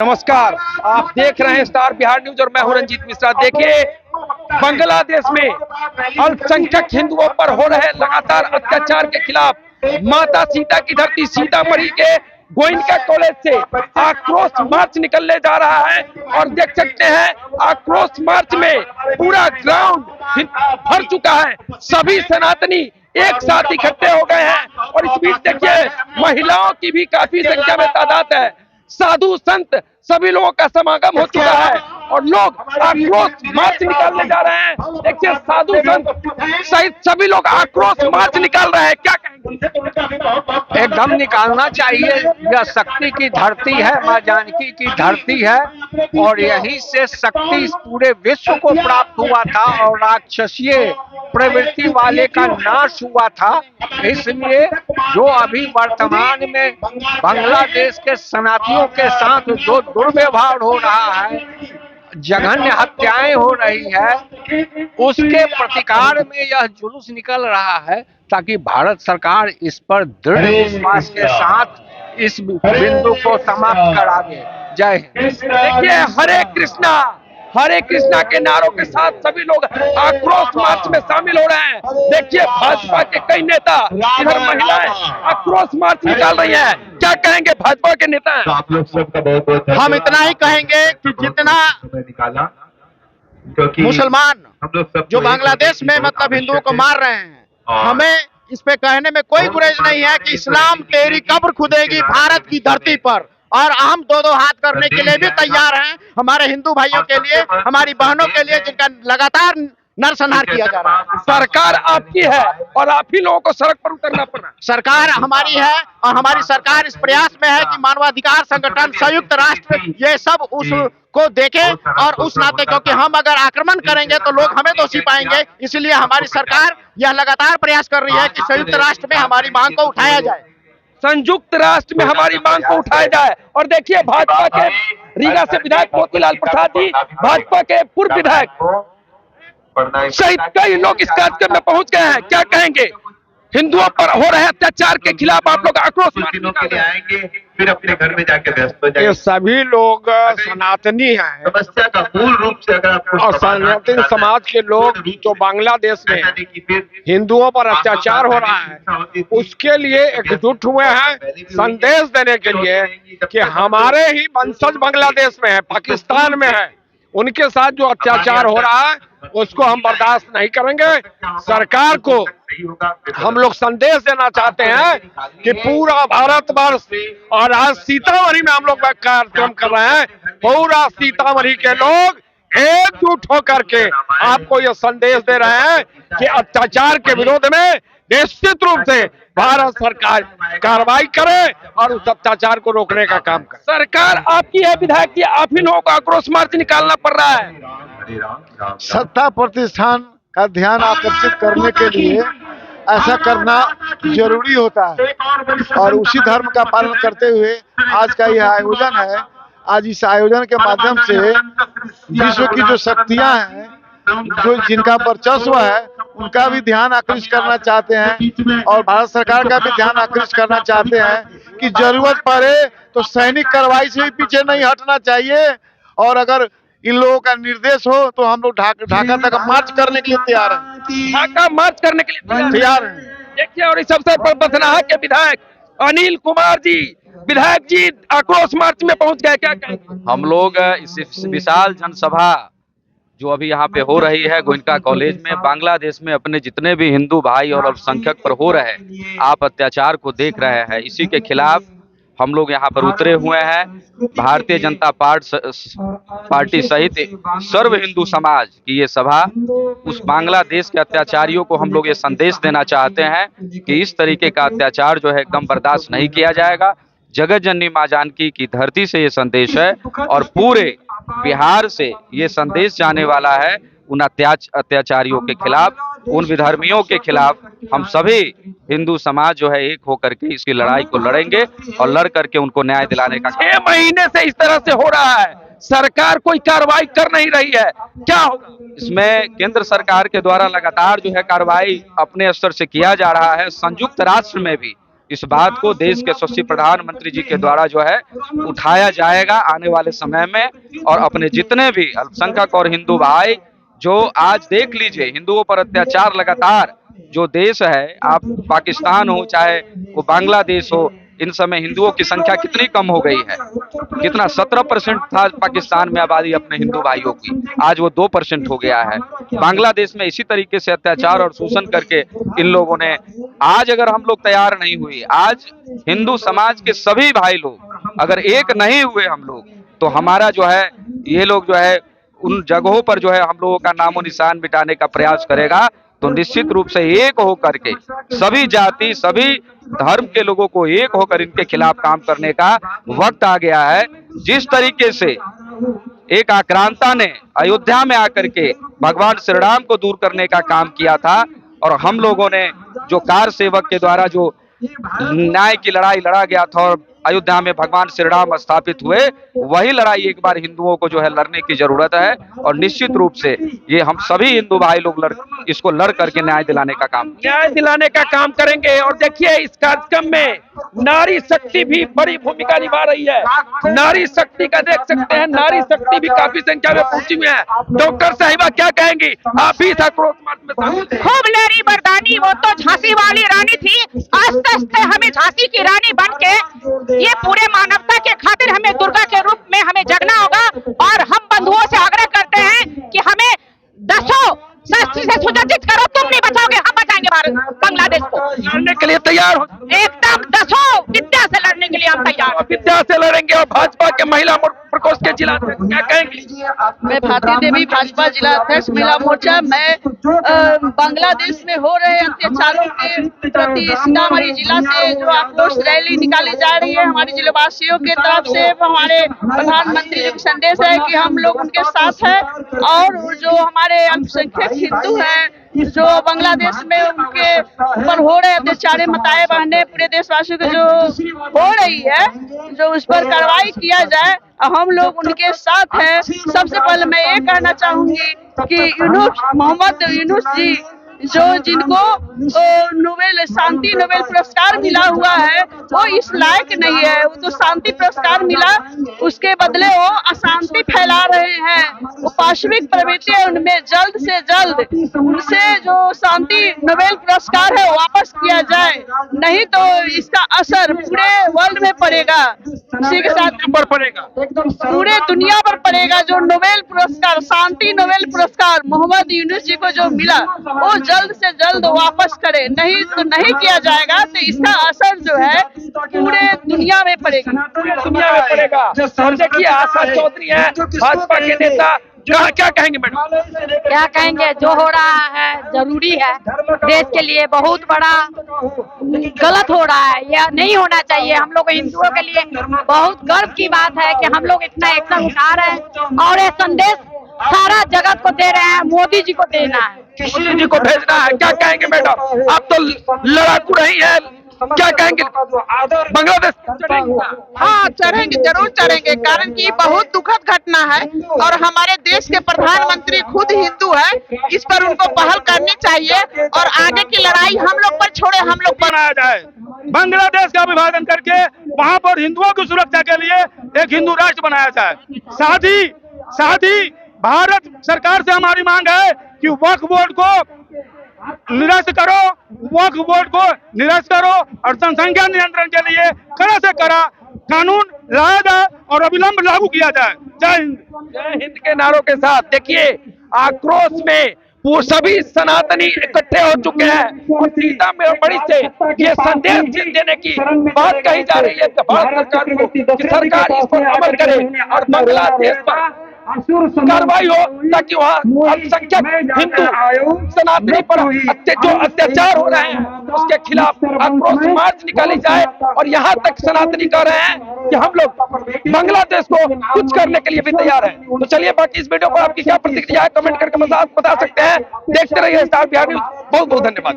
नमस्कार, आप देख रहे हैं स्टार बिहार न्यूज और मैं हूं रंजीत मिश्रा। देखिए, बांग्लादेश में अल्पसंख्यक हिंदुओं पर हो रहे लगातार अत्याचार के खिलाफ माता सीता की धरती सीतामढ़ी के गोयनका कॉलेज से आक्रोश मार्च निकलने जा रहा है और देख सकते हैं आक्रोश मार्च में पूरा ग्राउंड भर चुका है। सभी सनातनी एक साथ इकट्ठे हो गए हैं और इस बीच देखिए महिलाओं की भी काफी संख्या में तादाद है। साधु संत सभी लोगों का समागम हो चुका है और लोग आक्रोश मार्च निकालने जा रहे हैं। देखिए, साधु संत सहित सभी लोग आक्रोश मार्च निकाल रहे हैं। क्या कहेंगे? एकदम निकालना चाहिए। यह शक्ति की धरती है, माँ जानकी की धरती है और यहीं से शक्ति इस पूरे विश्व को प्राप्त हुआ था और राक्षसीय प्रवृत्ति वाले का नाश हुआ था। इसलिए जो अभी वर्तमान में बांग्लादेश के शरणार्थियों के साथ जो दुर्व्यवहार हो रहा है, जघन्य हत्याएं हो रही है, उसके प्रतिकार में यह जुलूस निकल रहा है ताकि भारत सरकार इस पर दृढ़ विश्वास के साथ इस बिंदु को समाप्त करा दे। जय हिंद। देखिए, हरे कृष्णा के नारों के साथ सभी लोग आक्रोश मार्च में शामिल हो रहे हैं। देखिए, भाजपा के कई नेता, इधर महिलाएं आक्रोश मार्च निकाल रही हैं। क्या कहेंगे भाजपा के नेता? आप लोग सबका बहुत बहुत हम इतना ही कहेंगे कि जितना निकाला, क्योंकि मुसलमान जो बांग्लादेश में मतलब हिंदुओं को मार रहे हैं, हमें इस पे कहने में कोई गुरेज नहीं है कि इस्लाम तेरी कब्र खुदेगी भारत की धरती पर, और हम दो हाथ करने के लिए भी तैयार हैं हमारे हिंदू भाइयों के लिए, हमारी बहनों के लिए जिनका लगातार नरसंहार किया जा रहा है। सरकार आपकी है और आप ही लोगों को सड़क पर उतरना पड़ रहा है। सरकार हमारी है और हमारी सरकार इस प्रयास में है कि मानवाधिकार संगठन, संयुक्त राष्ट्र ये सब उसको देखे और उस नाते, क्योंकि हम अगर आक्रमण करेंगे तो लोग हमें दोषी पाएंगे, इसलिए हमारी सरकार यह लगातार प्रयास कर रही है कि संयुक्त राष्ट्र में हमारी मांग को उठाया जाए, संयुक्त राष्ट्र में हमारी मांग को उठाया जाए। और देखिए, भाजपा के रीगा से विधायक मोतीलाल प्रसाद जी, भाजपा के पूर्व विधायक सहित कई लोग इस कार्यक्रम में पहुंच गए हैं। क्या कहेंगे? हिंदुओं पर हो रहे अत्याचार के खिलाफ आप लोग आक्रोश के लिए आएंगे, फिर अपने घर में जाके व्यस्त हो जाएंगे। ये सभी लोग सनातनी हैं। समस्या का मूल रूप से अगर आपको और सनातन समाज के लोग जो बांग्लादेश में हिंदुओं पर अत्याचार हो रहा है, उसके लिए एकजुट हुए हैं संदेश देने के लिए कि हमारे ही वंशज बांग्लादेश में है, पाकिस्तान में है, उनके साथ जो अत्याचार हो रहा है उसको हम बर्दाश्त नहीं करेंगे। सरकार को हम लोग संदेश देना चाहते हैं कि पूरा भारतवर्ष, और आज सीतामढ़ी में हम लोग कार्यक्रम कर रहे हैं, पूरा सीतामढ़ी के लोग एकजुट होकर के आपको यह संदेश दे रहे हैं कि अत्याचार के विरोध में निश्चित रूप से भारत सरकार कार्रवाई करे और उस अत्याचार को रोकने का काम करे। सरकार आपकी है, विधायक जी, आप ही लोगों को आक्रोश मार्च निकालना पड़ रहा है। सत्ता प्रतिष्ठान का ध्यान आकर्षित करने के लिए ऐसा करना जरूरी होता है और उसी धर्म का पालन करते हुए आज का यह आयोजन है। आज इस आयोजन के माध्यम से विश्व की जो शक्तियां हैं, जो जिनका वर्चस्व है, उनका भी ध्यान आकर्षित करना चाहते हैं और भारत सरकार का भी ध्यान आकर्षित करना चाहते हैं कि जरूरत पड़े तो सैनिक कार्रवाई से भी पीछे नहीं हटना चाहिए, और अगर इन लोगों का निर्देश हो तो हम लोग ढाका तक मार्च करने के लिए तैयार हैं। ढाका मार्च करने के लिए तैयार हैं। देखिए, और इस अवसर पर बथनाहा के विधायक अनिल कुमार जी, विधायक जी, आक्रोश मार्च में पहुंच गए। क्या कहेंगे? हम लोग इस विशाल जनसभा जो अभी यहाँ पे हो रही है गोयनका कॉलेज में, बांग्लादेश में अपने जितने भी हिंदू भाई और अल्पसंख्यक पर हो रहे आप अत्याचार को देख रहे हैं, इसी के खिलाफ हम लोग यहाँ पर उतरे हुए हैं। भारतीय जनता पार्टी सहित सर्व हिंदू समाज की ये सभा उस बांग्लादेश के अत्याचारियों को हम लोग ये संदेश देना चाहते हैं कि इस तरीके का अत्याचार जो है एकदम बर्दाश्त नहीं किया जाएगा। जगत जननी माँ जानकी की धरती से ये संदेश है और पूरे बिहार से ये संदेश जाने वाला है उन अत्याचारियों के खिलाफ, उन विधर्मियों के खिलाफ। हम सभी हिंदू समाज जो है एक होकर के इसकी लड़ाई को लड़ेंगे और लड़ करके उनको न्याय दिलाने का। 6 महीने से इस तरह से हो रहा है, सरकार कोई कार्रवाई कर नहीं रही है, क्या होगा? इसमें केंद्र सरकार के द्वारा लगातार जो है कार्रवाई अपने स्तर से किया जा रहा है। संयुक्त राष्ट्र में भी इस बात को देश के यशस्वी प्रधानमंत्री जी के द्वारा जो है उठाया जाएगा आने वाले समय में। और अपने जितने भी अल्पसंख्यक और हिंदू भाई जो आज देख लीजिए हिंदुओं पर अत्याचार लगातार जो देश है, आप पाकिस्तान हो चाहे वो बांग्लादेश हो, इन समय हिंदुओं की संख्या कितनी कम हो गई है। कितना 17% था पाकिस्तान में आबादी अपने हिंदू भाइयों की, आज वो 2% हो गया है। बांग्लादेश में इसी तरीके से अत्याचार और शोषण करके इन लोगों ने, आज अगर हम लोग तैयार नहीं हुए, आज हिंदू समाज के सभी भाई लोग अगर एक नहीं हुए हम लोग, तो हमारा जो है ये लोग जो है उन जगहों पर जो है हम लोगों का नामो निशान मिटाने का प्रयास करेगा। तो निश्चित रूप से एक होकर के सभी जाति सभी धर्म के लोगों को एक होकर इनके खिलाफ काम करने का वक्त आ गया है। जिस तरीके से एक आक्रांता ने अयोध्या में आकर के भगवान श्री राम को दूर करने का काम किया था, और हम लोगों ने जो कार सेवक के द्वारा जो न्याय की लड़ाई लड़ा गया था और अयोध्या में भगवान श्री राम स्थापित हुए, वही लड़ाई एक बार हिंदुओं को जो है लड़ने की जरूरत है। और निश्चित रूप से ये हम सभी हिंदू भाई लोग इसको लड़ करके न्याय दिलाने का काम करेंगे। और देखिए इस कार्यक्रम में नारी शक्ति भी बड़ी भूमिका निभा रही है। नारी शक्ति का देख सकते हैं, नारी शक्ति भी काफी संख्या में पहुंची हुई है। डॉक्टर साहिबा क्या कहेंगी, आप भी था क्रोध मार्च में शामिल थे। खूब लहरी मर्दानी, वो तो झांसी वाली रानी थी, आस्ते आस्ते हमें झांसी की रानी बन के ये पूरे मानवता के खातिर हमें दुर्गा के रूप में हमें जगना होगा। और हम बंधुओं से आग्रह करते हैं कि हमें 10 शस्त्र से सुसज्जित करो, तुम नहीं बचाओगे, हम बचाएंगे भारत बांग्लादेश को। लड़ने के लिए तैयार हो? एकदम 10 विद्या से लड़ने के लिए हम तैयार हैं। विद्या से लड़ेंगे। और भाजपा के महिला प्रकोष्ठ के जिला अध्यक्ष क्या कहेंगे? मैं भारती देवी, भाजपा जिला अध्यक्ष महिला मोर्चा। मैं बांग्लादेश में हो रहे अत्याचारों के प्रति सीतामढ़ी जिला से जो आक्रोश रैली निकाली जा रही है, हमारे जिलेवासियों के तरफ से हमारे प्रधानमंत्री जी का संदेश है कि हम लोग उनके साथ हैं। और जो हमारे अल्पसंख्यक हिंदू हैं जो बांग्लादेश में उनके ऊपर हो रहे अत्याचार, मताए बहने पूरे देशवासियों को जो हो रही है, जो उस पर कार्रवाई किया जाए, हम लोग उनके साथ हैं। सबसे पहले मैं ये कहना चाहूंगी कि मोहम्मद यूनुस जी जो जिनको शांति नोबेल पुरस्कार मिला हुआ है, वो इस लायक नहीं है। वो तो शांति पुरस्कार मिला, उसके बदले वो अशांति फैला रहे हैं। वो पाशविक प्रवृत्ति है, उनमें जल्द से जल्द उनसे जो शांति नोबेल पुरस्कार है वापस किया जाए, नहीं तो इसका असर पूरे वर्ल्ड में पड़ेगा। इसी के साथ पर पड़ेगा, पूरे दुनिया पर पड़ेगा। जो नोबेल पुरस्कार, शांति नोबेल पुरस्कार मोहम्मद यूनुस जी को जो मिला, वो जल्द से जल्द वापस करे, नहीं तो नहीं किया जाएगा तो इसका असर जो है पूरे दुनिया में पड़ेगा। दुनिया में पड़ेगा। और देखिए आशा चौधरी है भाजपा के नेता, क्या कहेंगे मैडम? क्या कहेंगे, जो हो रहा है जरूरी है, देश के लिए बहुत बड़ा गलत हो रहा है, यह नहीं होना चाहिए। हम लोग हिंदुओं के लिए बहुत गर्व की बात है कि हम लोग इतना एक्शन उठा रहे हैं और ये संदेश सारा जगत को दे रहे हैं, मोदी जी को देना है, मोदी जी को भेजना है। क्या कहेंगे मैडम, आप तो लड़ाकू रही है, क्या कहेंगे? बांग्लादेश हाँ चढ़ेंगे, जरूर चढ़ेंगे, कारण कि बहुत दुखद घटना है और हमारे देश के प्रधानमंत्री खुद हिंदू है, इस पर उनको पहल करनी चाहिए और आगे की लड़ाई हम लोग पर छोड़े, हम लोग पर बनाया जाए। बांग्लादेश का विभाजन करके वहां पर हिंदुओं की सुरक्षा के लिए एक हिंदू राष्ट्र बनाया जाए। साथ ही भारत सरकार से हमारी मांग है कि वक्फ बोर्ड को निरस्त करो, वक्फ बोर्ड को निरस्त करो और जनसंख्या नियंत्रण के लिए कड़ा से कड़ा कानून लाया जाए और अविलंब लागू किया जाए। जय हिंद। जय हिंद के नारों के साथ देखिए आक्रोश में वो सभी सनातनी इकट्ठे हो चुके हैं और सीतामढ़ी से ये संदेश देने की बात कही जा रही है कि भारत सरकार को कि सरकार इस पर अमल करे और बांग्लादेश पर कार्रवाई हो, ताकि वहाँ अल्पसंख्यक हिंदू सनातनी पर जो अत्याचार हो रहे हैं उसके खिलाफ आक्रोश मार्च निकाली जाए। और यहाँ तक सनातनी कह रहे हैं कि हम लोग बांग्लादेश को कुछ करने के लिए भी तैयार हैं। तो चलिए बाकी इस वीडियो पर आपकी क्या प्रतिक्रिया है कमेंट करके बता सकते हैं। देखते रहिए स्टार बिहार न्यूज। बहुत बहुत धन्यवाद।